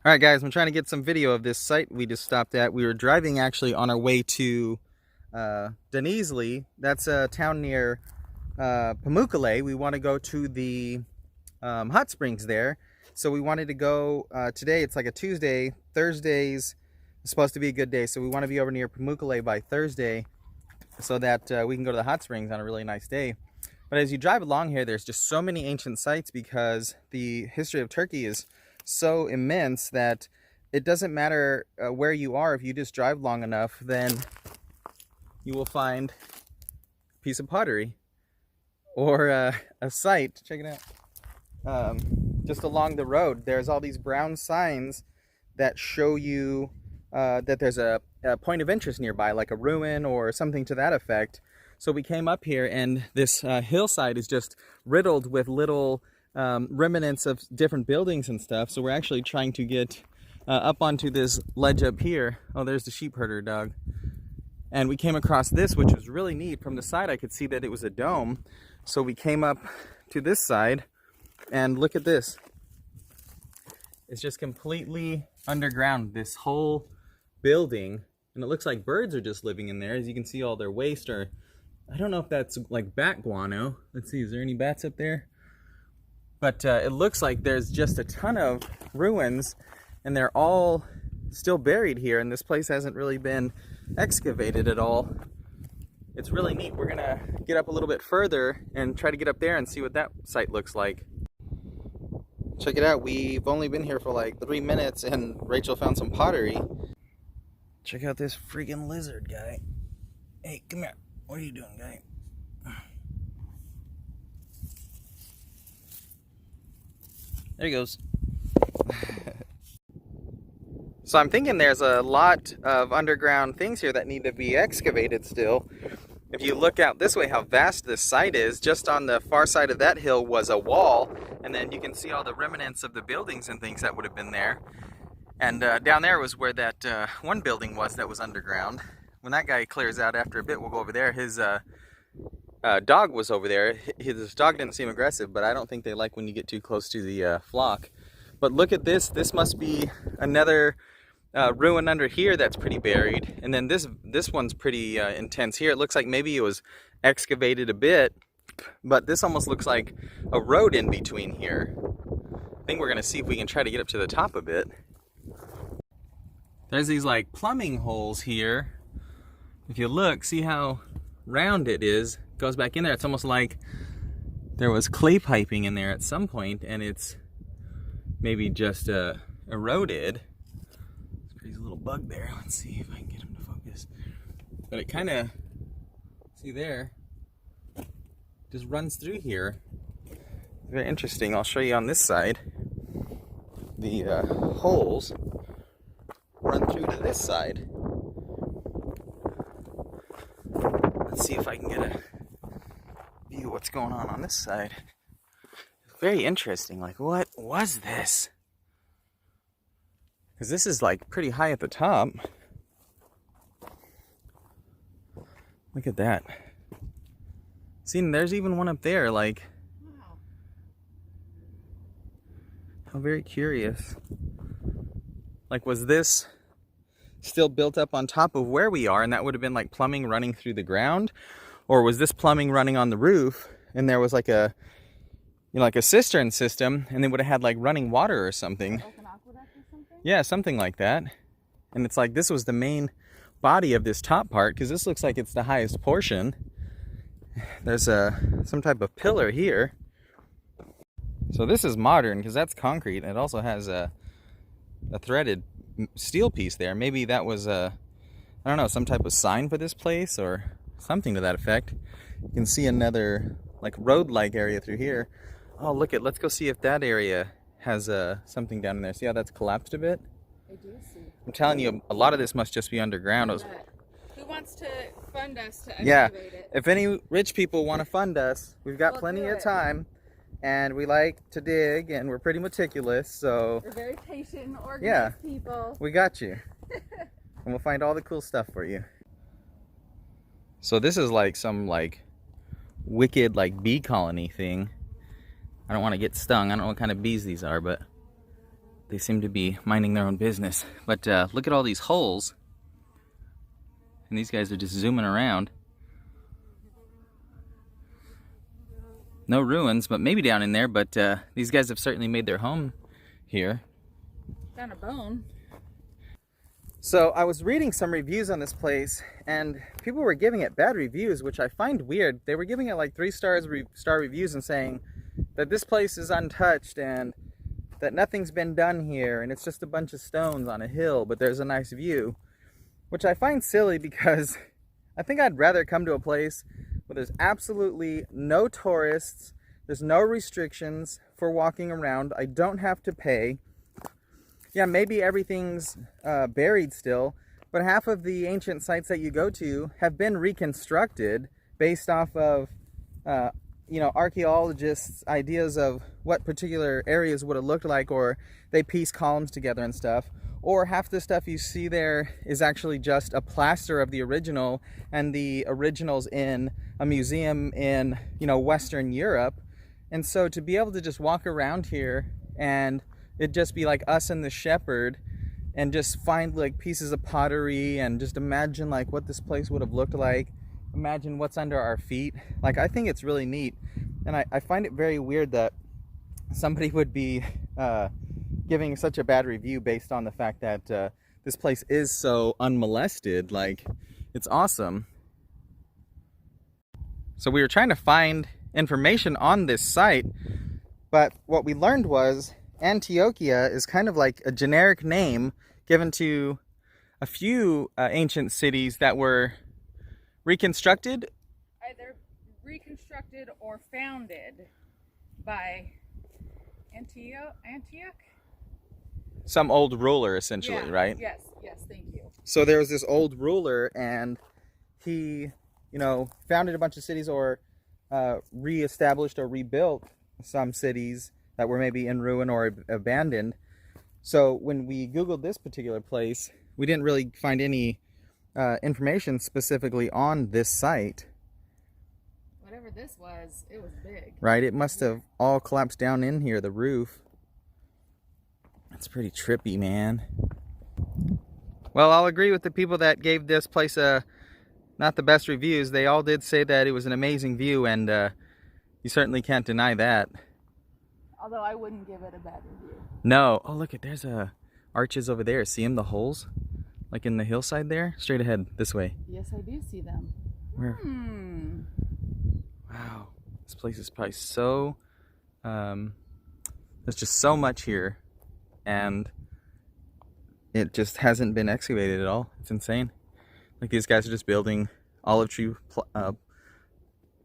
All right, guys, I'm trying to get some video of this site we just stopped at. We were driving actually on our way to Denizli. That's a town near Pamukkale. We want to go to the hot springs there. So we wanted to go today. It's like a Tuesday. Thursdays is supposed to be a good day. So we want to be over near Pamukkale by Thursday so that we can go to the hot springs on a really nice day. But as you drive along here, there's just so many ancient sites because the history of Turkey is so immense that it doesn't matter where you are. If you just drive long enough, then you will find a piece of pottery or a site. Check it out. Just along the road, there's all these brown signs that show you that there's a point of interest nearby, like a ruin or something to that effect. So we came up here, and this hillside is just riddled with little remnants of different buildings and stuff. So we're actually trying to get up onto this ledge up here. Oh, there's the sheep herder dog. And we came across this, which was really neat. From the side, I could see that it was a dome. So we came up to this side, and look at this. It's just completely underground, this whole building. And it looks like birds are just living in there. As you can see, all their waste are, I don't know if that's like bat guano. Let's see, is there any bats up there? But it looks like there's just a ton of ruins, and they're all still buried here, and this place hasn't really been excavated at all. It's really neat. We're gonna get up a little bit further and try to get up there and see what that site looks like. Check it out. We've only been here for like 3 minutes, and Rachel found some pottery. Check out this freaking lizard guy. Hey, come here. What are you doing, guy? There he goes. So I'm thinking there's a lot of underground things here that need to be excavated still. If you look out this way, how vast this site is, just on the far side of that hill was a wall, and then you can see all the remnants of the buildings and things that would have been there. And down there was where that one building was that was underground. When that guy clears out after a bit, we'll go over there. His dog was over there. His dog didn't seem aggressive, but I don't think they like when you get too close to the flock. But look at this. This must be another ruin under here that's pretty buried. And then this one's pretty intense here. It looks like maybe it was excavated a bit, but this almost looks like a road in between here. I think we're going to see if we can try to get up to the top a bit. There's these like plumbing holes here. If you look, see how round it is. It goes back in there. It's almost like there was clay piping in there at some point, and it's maybe just eroded. There's a crazy little bug there. Let's see if I can get him to focus. But it kind of, see there, just runs through here. Very interesting. I'll show you on this side. The holes run through to this side. Let's see if I can get a view of what's going on this side. Very interesting. Like, what was this? Because this is like pretty high at the top. Look at that. See, and there's even one up there. Like, wow. How very curious. Like, was this still built up on top of where we are, and that would have been like plumbing running through the ground? Or was this plumbing running on the roof, and there was like a, you know, like a cistern system, and they would have had like running water or something? Like an aqueduct or something? Yeah, something like that. And it's like this was the main body of this top part, because this looks like it's the highest portion. There's some type of pillar here. So this is modern because that's concrete. It also has a threaded steel piece there. Maybe that was I don't know, some type of sign for this place or something to that effect. You can see another like road-like area through here. Oh, look at, let's go see if that area has something down in there. See how that's collapsed a bit? I do see. I'm telling you, a lot of this must just be underground. Who wants to fund us to excavate it? If any rich people want to fund us, we've got plenty of time, and we like to dig, and we're pretty meticulous, so we're very patient, organized people. We got you. And we'll find all the cool stuff for you. So this is like some like wicked like bee colony thing. I don't want to get stung. I don't know what kind of bees these are, but They seem to be minding their own business. But look at all these holes. And these guys are just zooming around. No ruins, but maybe down in there. But these guys have certainly made their home here. Found a bone. So I was reading some reviews on this place, and people were giving it bad reviews, which I find weird. They were giving it like 3-star reviews and saying that this place is untouched and that nothing's been done here, and it's just a bunch of stones on a hill, but there's a nice view. Which I find silly because I think I'd rather come to a place where there's absolutely no tourists, there's no restrictions for walking around, I don't have to pay. Yeah, maybe everything's buried still, but half of the ancient sites that you go to have been reconstructed based off of archaeologists' ideas of what particular areas would have looked like, or they piece columns together and stuff. Or half the stuff you see there is actually just a plaster of the original, and the original's in a museum in, Western Europe. And so to be able to just walk around here and it'd just be like us and the shepherd and just find like pieces of pottery and just imagine like what this place would have looked like, imagine what's under our feet. Like, I think it's really neat, and I find it very weird that somebody would be giving such a bad review based on the fact that this place is so unmolested. Like, it's awesome. So we were trying to find information on this site, but what we learned was Antiocheia is kind of like a generic name given to a few ancient cities that were reconstructed. Either reconstructed or founded by Antioch? Some old ruler, essentially, Yeah. right? Yes, thank you. So there was this old ruler, and he, founded a bunch of cities, or reestablished or rebuilt some cities that were maybe in ruin or abandoned. So when we Googled this particular place, we didn't really find any information specifically on this site. Whatever this was, it was big. Right? It must have all collapsed down in here, the roof. It's pretty trippy, man. Well, I'll agree with the people that gave this place not the best reviews. They all did say that it was an amazing view, and you certainly can't deny that. Although I wouldn't give it a bad review. No. Oh, look, there's arches over there. See them, the holes? Like in the hillside there? Straight ahead, this way. Yes, I do see them. Where? Wow. This place is probably so... there's just so much here. And it just hasn't been excavated at all. It's insane. Like, these guys are just building olive tree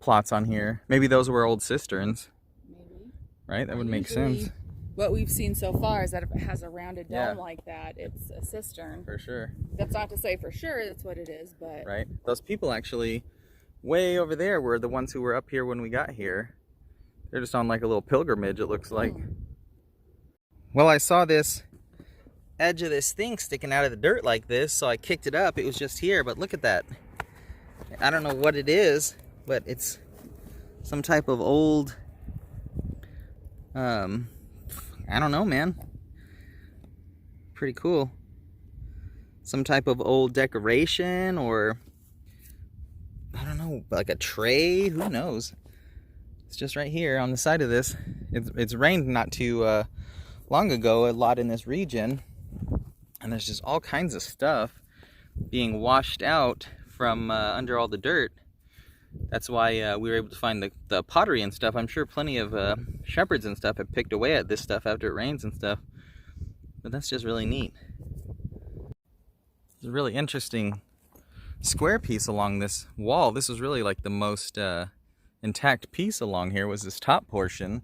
plots on here. Maybe those were old cisterns. Maybe. Right? That would make sense. What we've seen so far is that if it has a rounded dome like that, it's a cistern. For sure. That's not to say for sure that's what it is, but... Right? Those people actually way over there were the ones who were up here when we got here. They're just on like a little pilgrimage, it looks like. Well, I saw this edge of this thing sticking out of the dirt like this, so I kicked it up. It was just here, but look at that. I don't know what it is, but it's some type of old... I don't know, man. Pretty cool. Some type of old decoration, or I don't know, like a tray. Who knows? It's just right here on the side of this. It's rained not too long ago a lot in this region, and there's just all kinds of stuff being washed out from under all the dirt. That's why we were able to find the pottery and stuff. I'm sure plenty of shepherds and stuff have picked away at this stuff after it rains and stuff. But that's just really neat. It's a really interesting square piece along this wall. This was really like the most intact piece along here, was this top portion.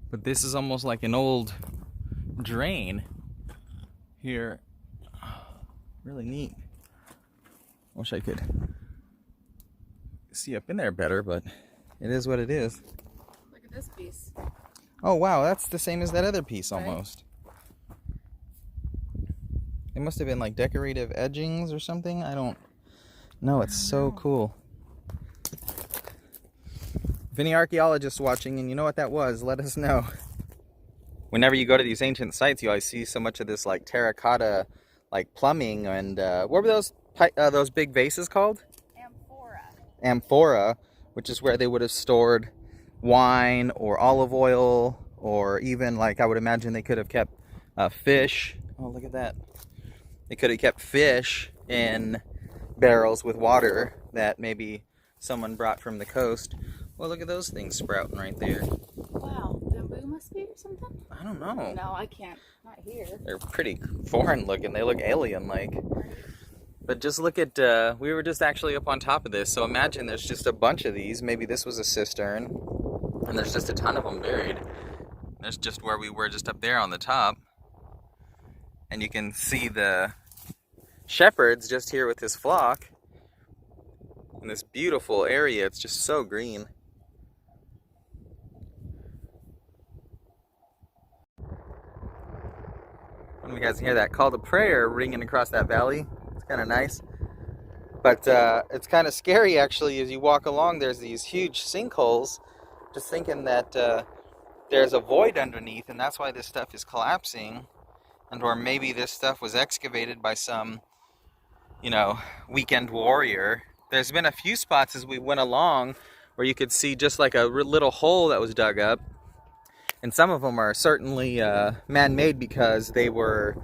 But this is almost like an old drain here. Really neat. Wish I could see up in there better, but it is what it is. Look at this piece. Oh wow, that's the same as that other piece almost. It must have been like decorative edgings or something. I don't know. It's so cool. If any archaeologists watching and you know what that was, let us know. whenever you go to these ancient sites, you always see so much of this like terracotta, like plumbing, and what were those big vases called? Amphora. Amphora, which is where they would have stored wine or olive oil, or even like I would imagine they could have kept fish. Oh, look at that! They could have kept fish in barrels with water that maybe someone brought from the coast. Well, look at those things sprouting right there. Wow, bamboo must be or something? I don't know. No, I can't. Not here. They're pretty foreign looking. They look alien-like. But just look at, we were just actually up on top of this, so imagine there's just a bunch of these. Maybe this was a cistern, and there's just a ton of them buried. That's just where we were, just up there on the top. And you can see the shepherds just here with his flock. In this beautiful area, it's just so green. When you guys hear that call to prayer ringing across that valley, it's kind of nice. But it's kind of scary actually as you walk along. There's these huge sinkholes. Just thinking that there's a void underneath, and that's why this stuff is collapsing. And or maybe this stuff was excavated by some, you know, weekend warrior. There's been a few spots as we went along where you could see just like a little hole that was dug up. And some of them are certainly man-made because they were,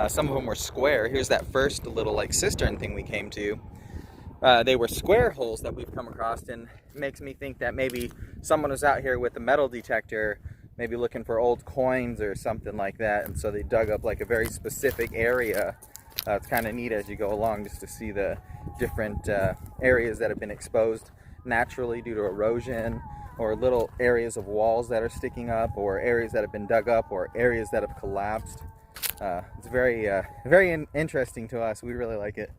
some of them were square. Here's that first little like cistern thing we came to. They were square holes that we've come across, and it makes me think that maybe someone was out here with a metal detector, maybe looking for old coins or something like that, and so they dug up like a very specific area. It's kind of neat as you go along just to see the different areas that have been exposed naturally due to erosion, or little areas of walls that are sticking up, or areas that have been dug up, or areas that have collapsed. It's very interesting to us. We really like it.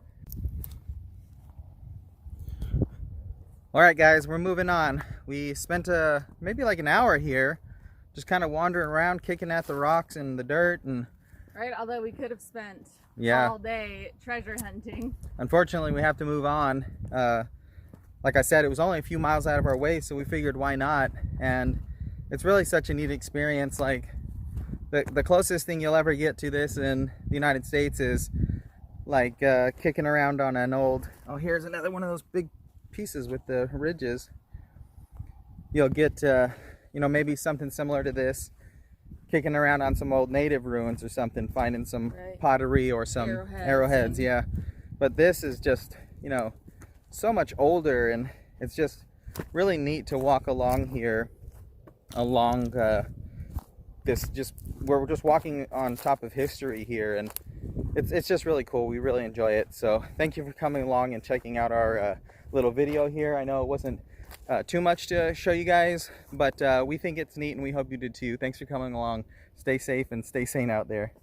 All right, guys, we're moving on. We spent maybe like an hour here, just kind of wandering around, kicking at the rocks and the dirt, and Right, although we could have spent all day treasure hunting. Unfortunately, we have to move on. Like I said, it was only a few miles out of our way, so we figured why not. And it's really such a neat experience. Like the closest thing you'll ever get to this in the United States is like kicking around on an old, oh, here's another one of those big pieces with the ridges. You'll get, you know, maybe something similar to this, kicking around on some old native ruins or something, finding some pottery or some arrowheads, yeah. But this is just, you know, so much older, and it's just really neat to walk along here, along this, just where we're just walking on top of history here, and it's just really cool. We really enjoy it. So thank you for coming along and checking out our little video here. I know it wasn't too much to show you guys, but we think it's neat, and we hope you did too. Thanks for coming along. Stay safe and stay sane out there.